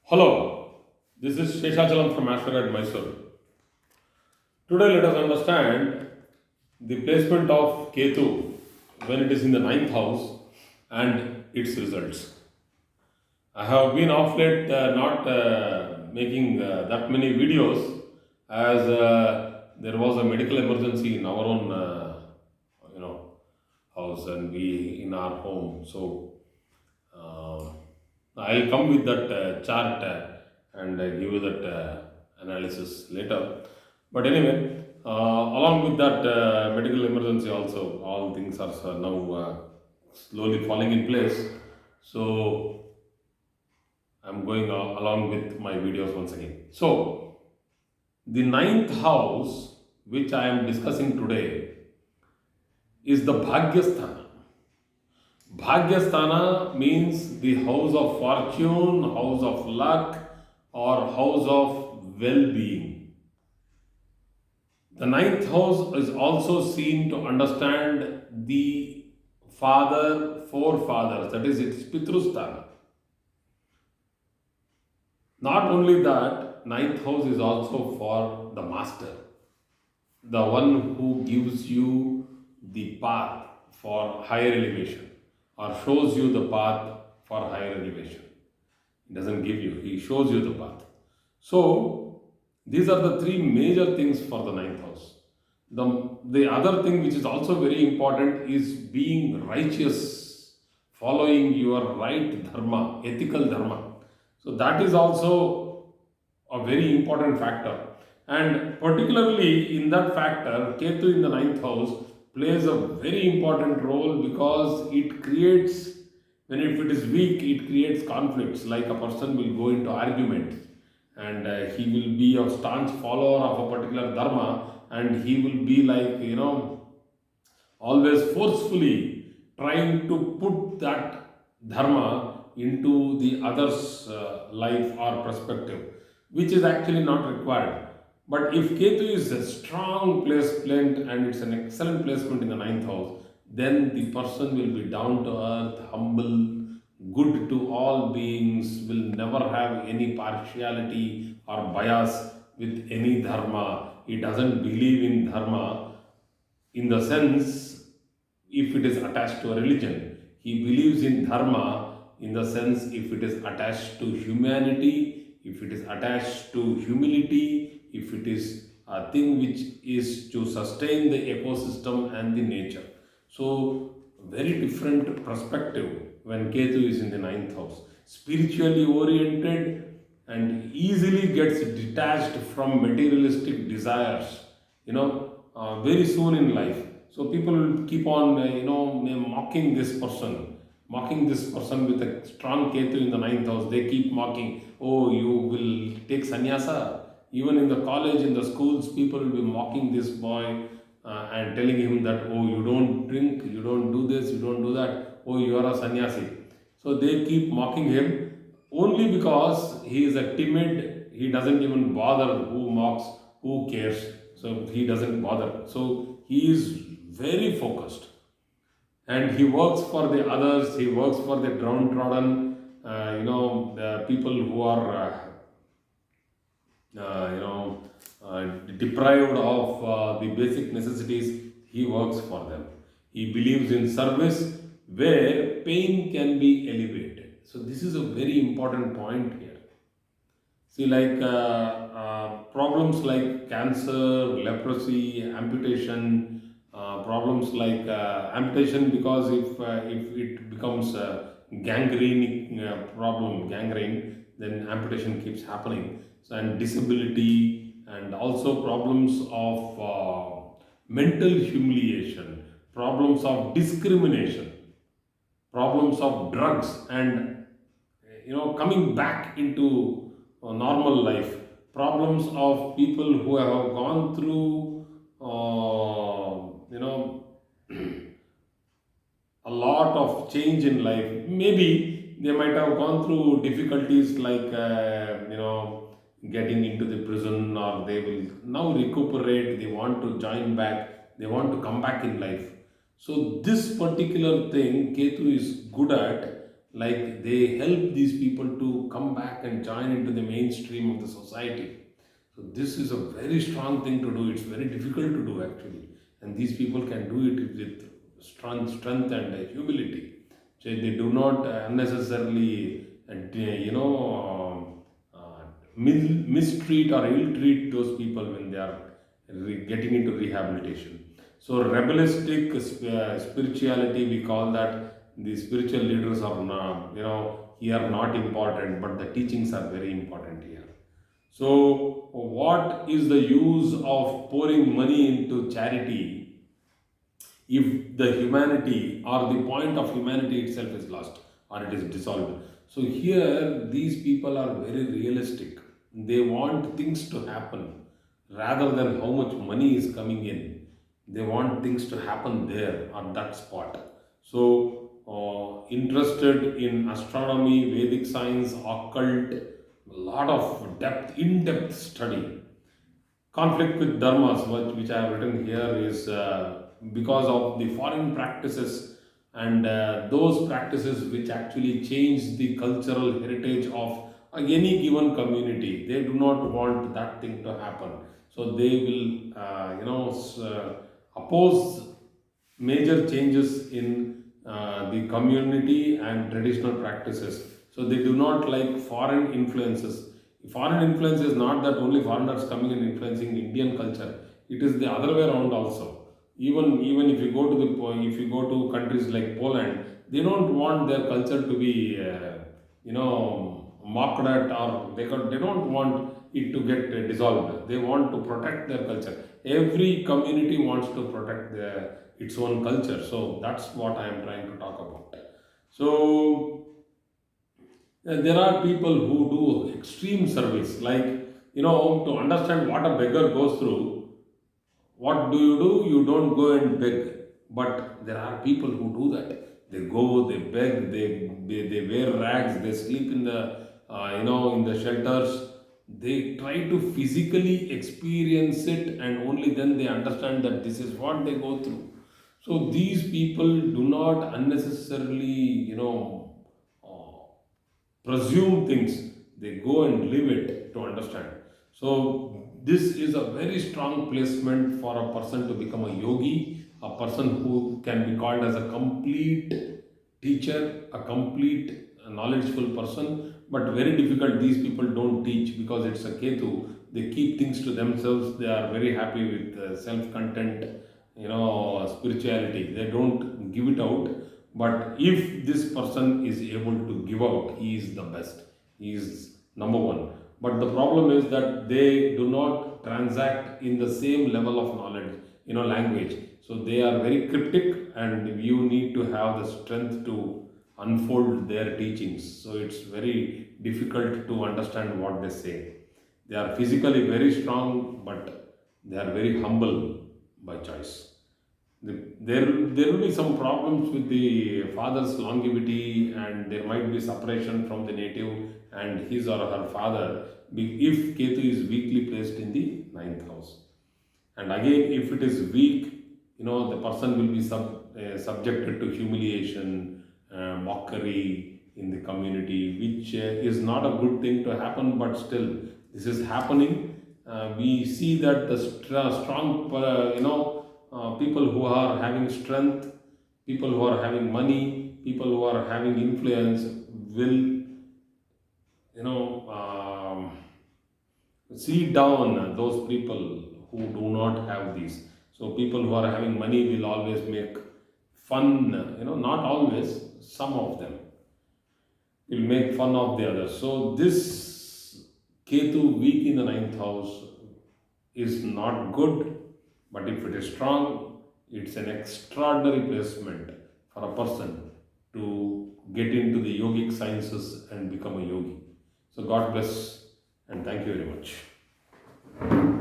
Hello, this is Sheshachalam from Ascendant Mysore. Today let us understand the placement of Ketu when it is in the ninth house and its results. I have been off late not making that many videos as there was a medical emergency in our own you know house and we in our home. So uh, I'll come with that chart and give you that analysis later. But anyway, along with that medical emergency, also all things are now slowly falling in place. So I'm going along with my videos once again. So the ninth house, which I am discussing today, is the Bhagyasthana. Bhagyasthana means the house of fortune, house of luck, or house of well being. The ninth house is also seen to understand the forefathers, that is, its Pitrusthana. Not only that, ninth house is also for the master, the one who gives you the path for higher elevation or shows you the path for higher elevation. He doesn't give you, he shows you the path. So, these are the three major things for the ninth house. The other thing which is also very important is being righteous, following your right dharma, ethical dharma. So, that is also a very important factor. And particularly in that factor, Ketu in the ninth house plays a very important role because it creates, when if it is weak, it creates conflicts. Like a person will go into arguments and he will be a staunch follower of a particular dharma and he will be like, always forcefully trying to put that dharma into the other's life or perspective, which is actually not required. But if Ketu is a strong placement and it's an excellent placement in the ninth house, then the person will be down to earth, humble, good to all beings, will never have any partiality or bias with any dharma. He doesn't believe in dharma in the sense if it is attached to a religion. He believes in dharma in the sense if it is attached to humanity, if it is attached to humility, if it is a thing which is to sustain the ecosystem and the nature. So, very different perspective when Ketu is in the ninth house. Spiritually oriented and easily gets detached from materialistic desires, very soon in life. So people will keep on, mocking this person with a strong Ketu in the ninth house. They keep mocking, oh, you will take sannyasa. Even in the college, in the schools, people will be mocking this boy and telling him that, oh, you don't drink, you don't do this, you don't do that, oh, you are a sannyasi. So they keep mocking him only because he is a timid, he doesn't even bother who mocks, who cares. So he doesn't bother. So he is very focused and he works for the others, he works for the downtrodden, the people who are deprived of the basic necessities, he works for them. He believes in service where pain can be elevated. So, this is a very important point here. See, like problems like cancer, leprosy, amputation, problems like amputation because if it becomes a gangrene, then amputation keeps happening. So, and disability and also problems of mental humiliation, problems of discrimination, problems of drugs and coming back into normal life, problems of people who have gone through a lot of change in life. Maybe they might have gone through difficulties like getting into the prison, or they will now recuperate. They want to join back. They want to come back in life. So this particular thing, Ketu is good at, like they help these people to come back and join into the mainstream of the society. So this is a very strong thing to do. It's very difficult to do actually, and these people can do it with strength and humility. So they do not unnecessarily, mistreat or ill-treat those people when they are getting into rehabilitation. So rebellistic spirituality, we call that the spiritual leaders are not, here not important, but the teachings are very important here. So, what is the use of pouring money into charity if the humanity or the point of humanity itself is lost or it is dissolved? So, here these people are very realistic. They want things to happen rather than how much money is coming in. They want things to happen there on that spot. So, interested in astronomy, Vedic science, occult, a lot of in-depth study. Conflict with dharmas, which I have written here, is because of the foreign practices and those practices which actually change the cultural heritage of any given community. They do not want that thing to happen. So they will, oppose major changes in the community and traditional practices. So they do not like foreign influences. Foreign influence is not that only foreigners coming and influencing Indian culture. It is the other way around also. Even if you go to countries like Poland, they don't want their culture to be mocked at, or they don't want it to get dissolved. They want to protect their culture. Every community wants to protect its own culture. So that's what I am trying to talk about. So there are people who do extreme service, like, to understand what a beggar goes through. What do? You don't go and beg. But there are people who do that. They go, they beg, they wear rags, they sleep in the, in the shelters. They try to physically experience it, and only then they understand that this is what they go through. So these people do not unnecessarily, uh, presume things. They go and live it to understand. So this is a very strong placement for a person to become a yogi, a person who can be called as a complete teacher, a complete knowledgeful person. But very difficult, these people don't teach because it's a Ketu. They keep things to themselves. They are very happy with self-content, spirituality. They don't give it out. But if this person is able to give out, he is the best. He is number one. But the problem is that they do not transact in the same level of knowledge, language. So they are very cryptic, and you need to have the strength to unfold their teachings. So it's very difficult to understand what they say. They are physically very strong, but they are very humble by choice. There will be some problems with the father's longevity, and there might be separation from the native and his or her father if Ketu is weakly placed in the ninth house. And again, if it is weak, the person will be subjected to humiliation, mockery in the community, which is not a good thing to happen, but still, this is happening. We see that the strong, people who are having strength, people who are having money, people who are having influence will, see down those people who do not have these. So people who are having money will always make fun, not always, some of them will make fun of the others. So this Ketu weak in the ninth house is not good, but if it is strong, it's an extraordinary placement for a person to get into the yogic sciences and become a yogi. So God bless, and thank you very much.